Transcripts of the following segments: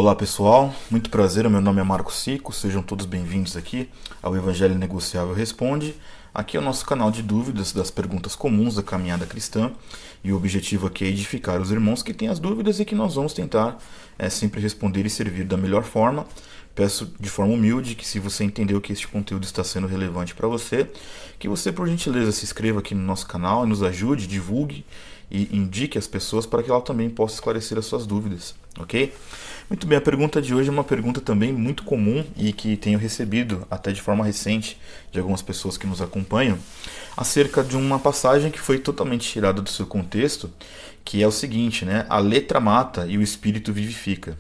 Olá pessoal, muito prazer, meu nome é Marco Sico, sejam todos bem-vindos aqui ao Evangelho Negociável Responde. Aqui é o nosso canal de dúvidas das perguntas comuns da caminhada cristã e o objetivo aqui é edificar os irmãos que têm as dúvidas e que nós vamos tentar sempre responder e servir da melhor forma. Peço de forma humilde que, se você entendeu que este conteúdo está sendo relevante para você, que você, por gentileza, se inscreva aqui no nosso canal e nos ajude, divulgue e indique as pessoas para que ela também possa esclarecer as suas dúvidas, ok? Muito bem, a pergunta de hoje é uma pergunta também muito comum e que tenho recebido até de forma recente de algumas pessoas que nos acompanham, acerca de uma passagem que foi totalmente tirada do seu contexto, que é o seguinte, né? A letra mata e o espírito vivifica.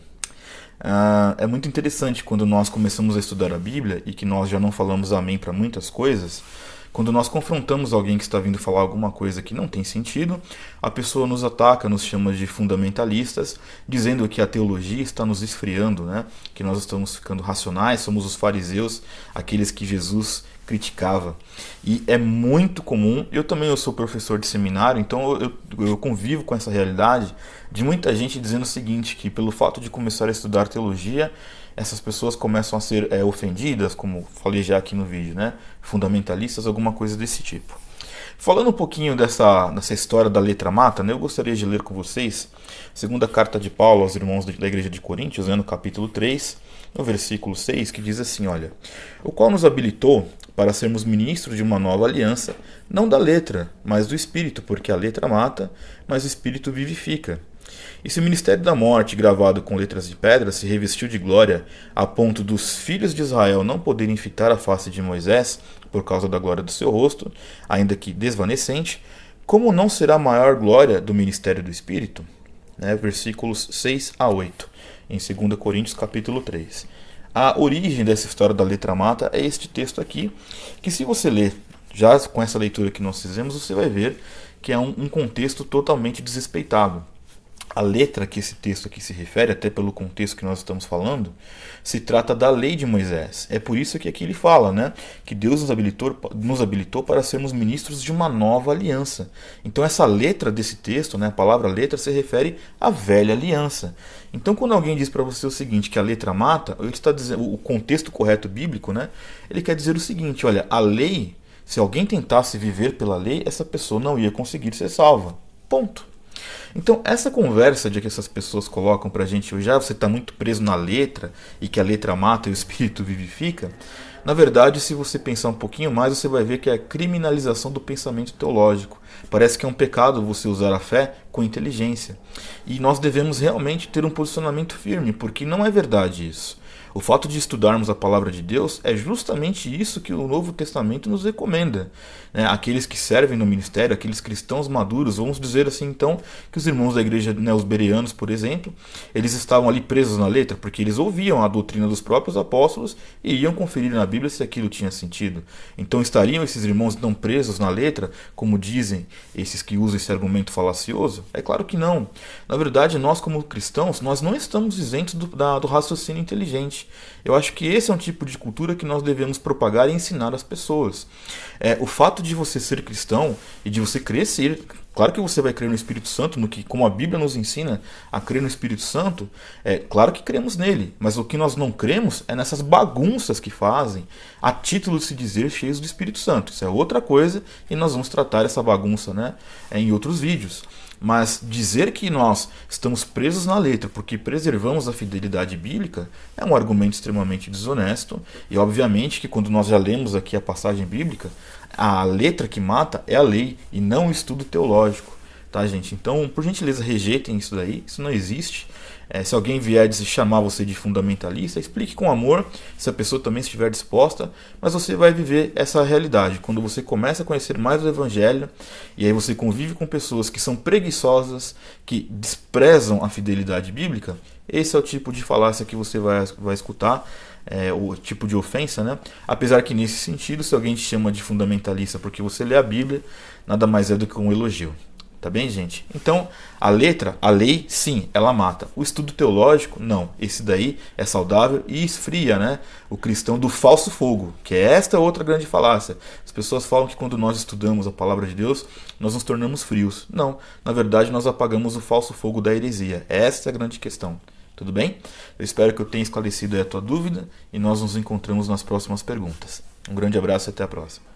É muito interessante quando nós começamos a estudar a Bíblia e que nós já não falamos amém para muitas coisas. Quando nós confrontamos alguém que está vindo falar alguma coisa que não tem sentido, a pessoa nos ataca, nos chama de fundamentalistas, dizendo que a teologia está nos esfriando, né? Que nós estamos ficando racionais, somos os fariseus, aqueles que Jesus criticava. E é muito comum, eu sou professor de seminário, então eu convivo com essa realidade de muita gente dizendo o seguinte, que pelo fato de começar a estudar teologia, essas pessoas começam a ser ofendidas, como falei já aqui no vídeo, né? Fundamentalistas, alguma coisa desse tipo. Falando um pouquinho dessa história da letra mata, né, eu gostaria de ler com vocês a segunda carta de Paulo aos irmãos da igreja de Coríntios, no capítulo 3, no versículo 6, que diz assim, olha: o qual nos habilitou para sermos ministros de uma nova aliança, não da letra, mas do Espírito, porque a letra mata, mas o Espírito vivifica. E se o ministério da morte, gravado com letras de pedra, se revestiu de glória, a ponto dos filhos de Israel não poderem fitar a face de Moisés, por causa da glória do seu rosto, ainda que desvanecente, como não será maior glória do ministério do Espírito? Versículos 6 a 8, em 2 Coríntios capítulo 3. A origem dessa história da letra mata é este texto aqui, que se você ler, já com essa leitura que nós fizemos, você vai ver que é um contexto totalmente desrespeitado. A letra que esse texto aqui se refere, até pelo contexto que nós estamos falando, se trata da lei de Moisés. É por isso que aqui ele fala, né, que Deus nos habilitou para sermos ministros de uma nova aliança. Então essa letra desse texto, né, a palavra letra, se refere à velha aliança. Então quando alguém diz para você o seguinte, que a letra mata, ele está dizendo, o contexto correto bíblico, né, ele quer dizer o seguinte, olha, a lei, se alguém tentasse viver pela lei, essa pessoa não ia conseguir ser salva. Ponto. Então, essa conversa de que essas pessoas colocam pra gente hoje, você está muito preso na letra e que a letra mata e o espírito vivifica, na verdade, se você pensar um pouquinho mais, você vai ver que é a criminalização do pensamento teológico. Parece que é um pecado você usar a fé com inteligência. E nós devemos realmente ter um posicionamento firme, porque não é verdade isso. O fato de estudarmos a palavra de Deus é justamente isso que o Novo Testamento nos recomenda. Aqueles que servem no ministério, aqueles cristãos maduros, vamos dizer assim então, que os irmãos da igreja, os bereanos, por exemplo, eles estavam ali presos na letra, porque eles ouviam a doutrina dos próprios apóstolos e iam conferir na Bíblia se aquilo tinha sentido. Então estariam esses irmãos não presos na letra, como dizem esses que usam esse argumento falacioso? É claro que não. Na verdade, nós como cristãos, nós não estamos isentos do raciocínio inteligente. Eu acho que esse é um tipo de cultura que nós devemos propagar e ensinar às pessoas. O fato de você ser cristão e de você crescer, claro que você vai crer no Espírito Santo, como a Bíblia nos ensina a crer no Espírito Santo, claro que cremos nele, mas o que nós não cremos é nessas bagunças que fazem, a título de se dizer cheios do Espírito Santo. Isso é outra coisa e nós vamos tratar essa bagunça, em outros vídeos. Mas dizer que nós estamos presos na letra porque preservamos a fidelidade bíblica é um argumento extremamente desonesto. E obviamente que quando nós já lemos aqui a passagem bíblica, a letra que mata é a lei e não o estudo teológico. Tá, gente? Então, por gentileza, rejeitem isso daí, isso não existe. Se alguém vier chamar você de fundamentalista, explique com amor, se a pessoa também estiver disposta, mas você vai viver essa realidade. Quando você começa a conhecer mais o Evangelho, e aí você convive com pessoas que são preguiçosas, que desprezam a fidelidade bíblica, esse é o tipo de falácia que você vai escutar, o tipo de ofensa, né? Apesar que nesse sentido, se alguém te chama de fundamentalista porque você lê a Bíblia, nada mais é do que um elogio. Tá bem, gente? Então, a letra, a lei, sim, ela mata. O estudo teológico, não. Esse daí é saudável e esfria, o cristão do falso fogo, que é esta outra grande falácia. As pessoas falam que quando nós estudamos a palavra de Deus, nós nos tornamos frios. Não, na verdade nós apagamos o falso fogo da heresia. Essa é a grande questão. Tudo bem? Eu espero que eu tenha esclarecido aí a tua dúvida e nós nos encontramos nas próximas perguntas. Um grande abraço e até a próxima.